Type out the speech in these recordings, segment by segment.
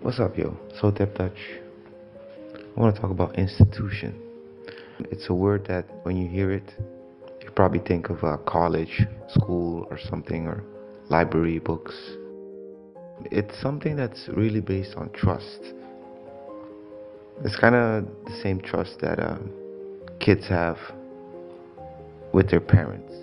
What's up, yo? It's Hotep Dutch. I want to talk about institution. It's a word that when you hear it, you probably think of a college, school, or something, or library books. It's something that's really based on trust. It's kind of the same trust that kids have with their parents.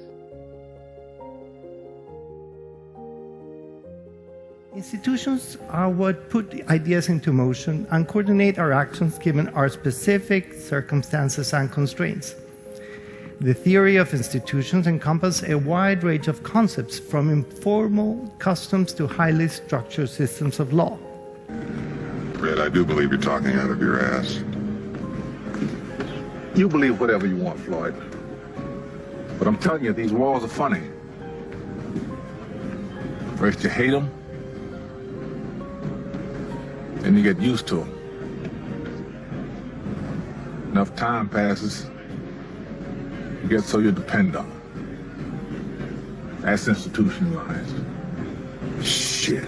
Institutions are what put ideas into motion and coordinate our actions given our specific circumstances and constraints. The theory of institutions encompasses a wide range of concepts, from informal customs to highly structured systems of law. Fred, I do believe you're talking out of your ass. You believe whatever you want, Floyd. But I'm telling you, these walls are funny. First you hate them, then you get used to them. Enough time passes, you get so you depend on them. That's institutionalized. Shit.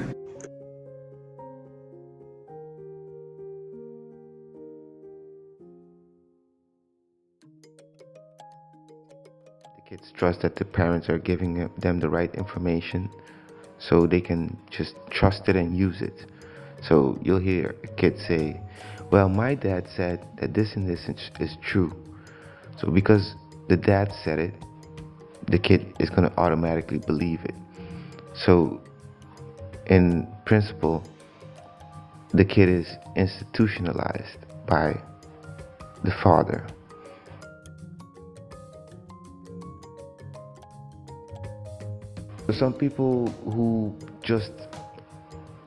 Kids trust that the parents are giving them the right information so they can just trust it and use it. So you'll hear a kid say, well, my dad said that this and this is true. So because the dad said it, the kid is going to automatically believe it. So in principle, the kid is institutionalized by the father. For some people who just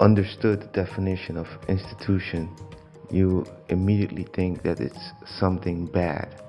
understood the definition of institution, you immediately think that it's something bad.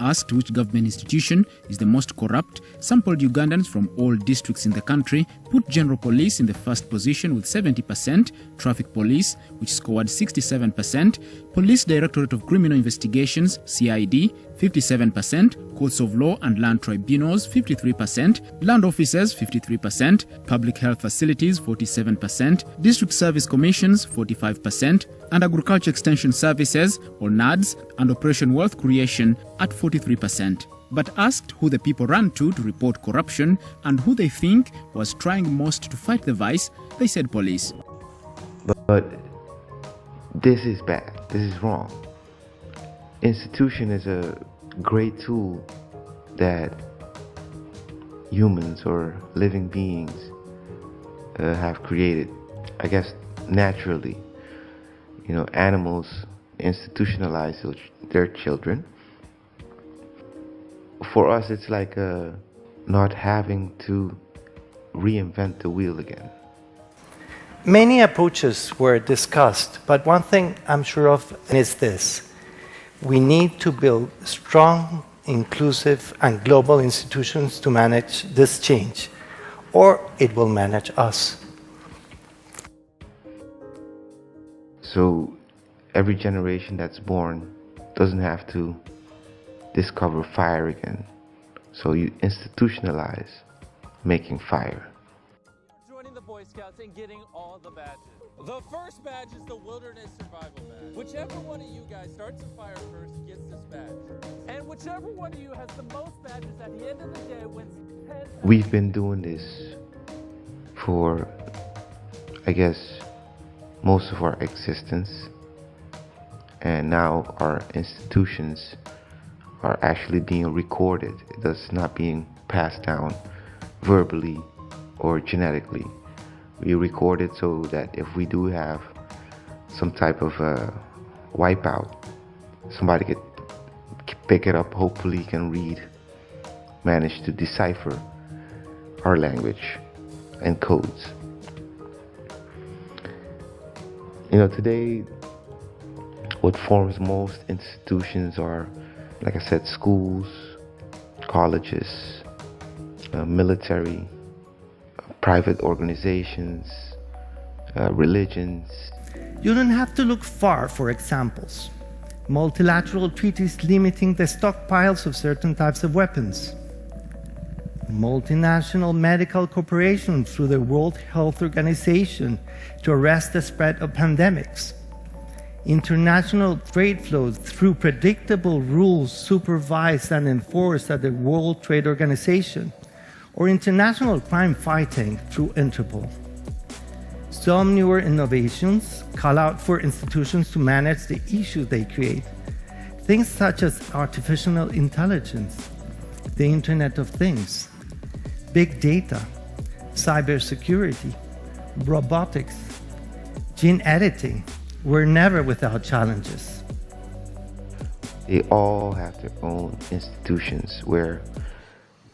Asked which government institution is the most corrupt, sampled Ugandans from all districts in the country put General Police in the first position with 70%, Traffic Police, which scored 67%, Police Directorate of Criminal Investigations, CID, 57%, Courts of Law and Land Tribunals, 53%, Land Officers, 53%, Public Health Facilities, 47%, District Service Commissions, 45%, and Agriculture Extension Services, or NADS, and Operation Wealth Creation at 43%. But asked who the people ran to report corruption and who they think was trying most to fight the vice, they said police. But this is bad. This is wrong. Institution is a great tool that humans or living beings have created, I guess, naturally. You know, animals institutionalize their children. For us, it's like not having to reinvent the wheel again. Many approaches were discussed, but one thing I'm sure of is this. We need to build strong, inclusive, and global institutions to manage this change, or it will manage us. So every generation that's born doesn't have to discover fire again. So you institutionalize making fire. Joining the Boy Scouts and getting all the badges. The first badge is the Wilderness Survival Badge. Whichever one of you guys starts a fire first gets this badge. And whichever one of you has the most badges at the end of the day wins 10. We've been doing this for, I guess, most of our existence. And now our institutions are actually being recorded. It's not being passed down verbally or genetically. We record it so that if we do have some type of wipeout, somebody could pick it up, hopefully can read, manage to decipher our language and codes. You know, today, what forms most institutions are, like I said, schools, colleges, military, private organizations, religions. You don't have to look far for examples. Multilateral treaties limiting the stockpiles of certain types of weapons. multinational medical corporations through the World Health Organization to arrest the spread of pandemics, international trade flows through predictable rules supervised and enforced at the World Trade Organization, or international crime fighting through Interpol. Some newer innovations call out for institutions to manage the issues they create. Things such as artificial intelligence, the Internet of Things, big data, cybersecurity, robotics, gene editing were never without challenges. They all have their own institutions where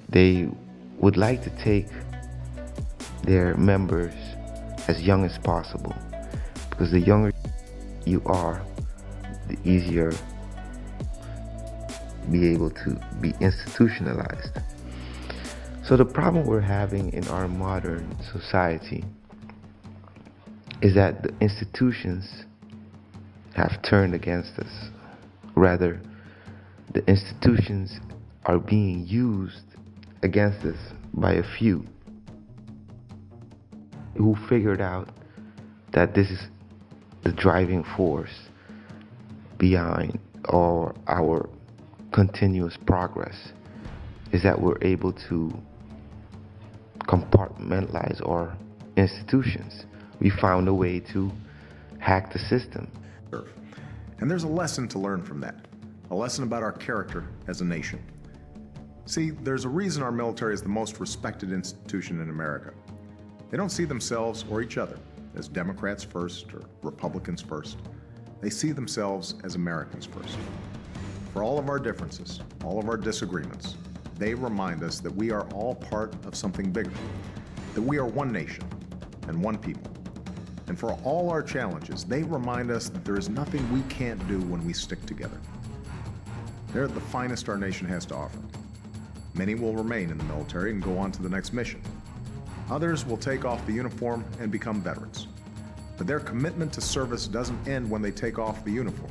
they would like to take their members as young as possible, because the younger you are, the easier be able to be institutionalized. So the problem we're having in our modern society is that the institutions have turned against us. Rather, the institutions are being used against us by a few who figured out that this is the driving force behind our continuous progress, is that we're able to compartmentalize our institutions. We found a way to hack the system. And there's a lesson to learn from that, a lesson about our character as a nation. See, there's a reason our military is the most respected institution in America. They don't see themselves or each other as Democrats first or Republicans first. They see themselves as Americans first. For all of our differences, all of our disagreements, they remind us that we are all part of something bigger, that we are one nation and one people. And for all our challenges, they remind us that there is nothing we can't do when we stick together. They're the finest our nation has to offer. Many will remain in the military and go on to the next mission. Others will take off the uniform and become veterans. But their commitment to service doesn't end when they take off the uniform.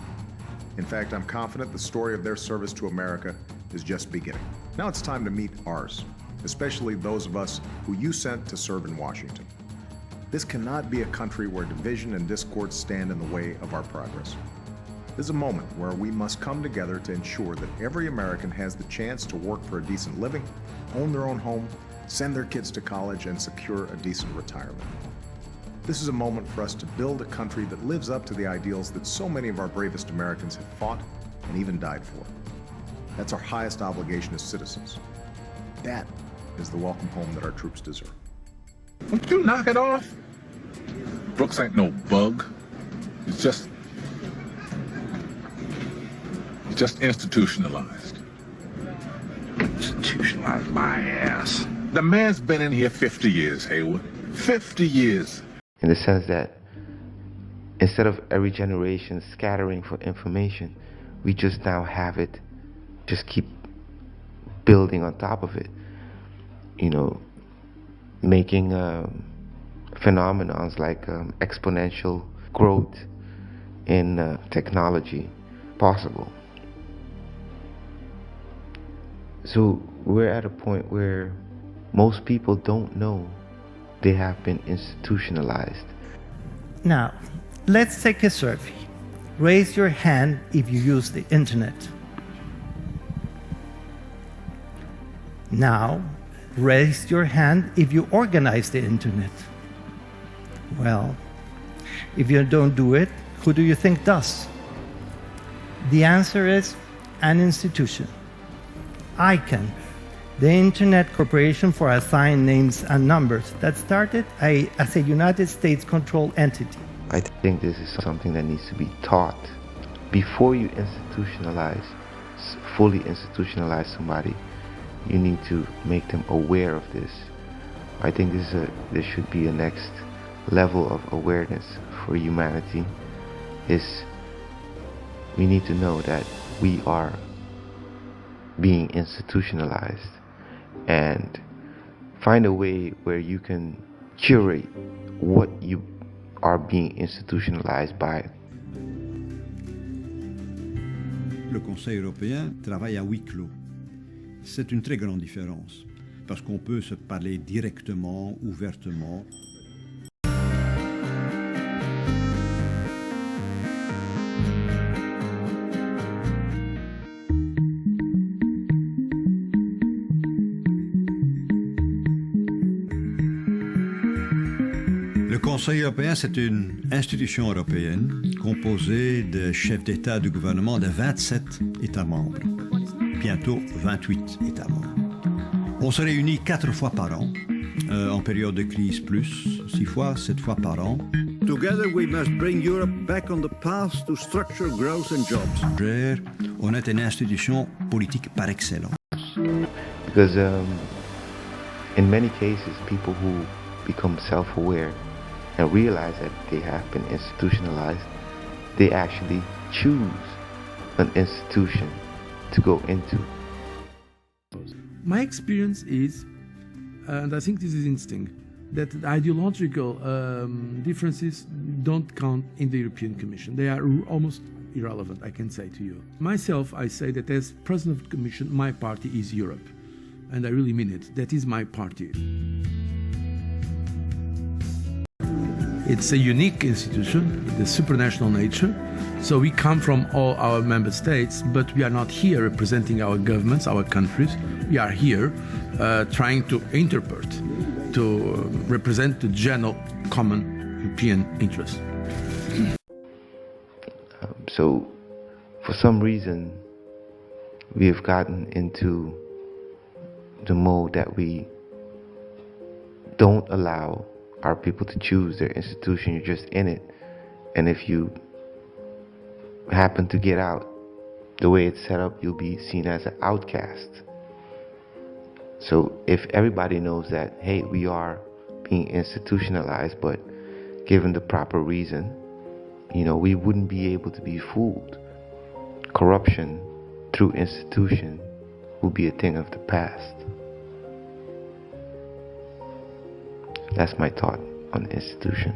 In fact, I'm confident the story of their service to America is just beginning. Now it's time to meet ours, especially those of us who you sent to serve in Washington. This cannot be a country where division and discord stand in the way of our progress. This is a moment where we must come together to ensure that every American has the chance to work for a decent living, own their own home, send their kids to college, and secure a decent retirement. This is a moment for us to build a country that lives up to the ideals that so many of our bravest Americans have fought and even died for. That's our highest obligation as citizens. That is the welcome home that our troops deserve. Won't you knock it off? Brooks ain't no bug. It's just institutionalized. Institutionalized my ass. The man's been in here 50 years, Haywood. 50 years. In the sense that instead of every generation scattering for information, we just now have it, just keep building on top of it. You know, making phenomenons like exponential growth in technology possible. So we're at a point where most people don't know they have been institutionalized. Now, let's take a survey. Raise your hand if you use the internet. Now, raise your hand if you organize the internet. Well, if you don't do it, who do you think does? The answer is an institution. ICANN, the Internet Corporation for Assigned Names and Numbers, that started as a United States-controlled entity. I think this is something that needs to be taught. Before you fully institutionalize somebody, you need to make them aware of this. I think there should be a next level of awareness for humanity. We need to know that we are being institutionalized, and find a way where you can curate what you are being institutionalized by. Le Conseil européen travaille à huis clos. C'est une très grande différence. parce qu'on peut se parler directement, ouvertement. Le Conseil européen, c'est une institution européenne composée de chefs d'État et de gouvernement de 27 États membres, bientôt 28 États membres. On se réunit 4 fois par an, en période de crise plus, 6 fois, 7 fois par an. Together we must bring Europe back on the path to structural growth and jobs. On est une institution politique par excellence. Because in many cases, people who become self-aware and realize that they have been institutionalized, they actually choose an institution to go into. My experience is, and I think this is instinct, that ideological differences don't count in the European Commission. They are almost irrelevant, I can say to you. Myself, I say that as President of the Commission, my party is Europe. And I really mean it. That is my party. It's a unique institution, the supranational nature. So we come from all our member states, but we are not here representing our governments, our countries. We are here trying to interpret, to represent the general common European interest. So, for some reason, we have gotten into the mode that we don't allow our people to choose their institution. You're just in it, and if you happen to get out the way it's set up, you'll be seen as an outcast. So if everybody knows that, hey, we are being institutionalized, but given the proper reason, we wouldn't be able to be fooled. Corruption through institution will be a thing of the past. That's my thought on the institution.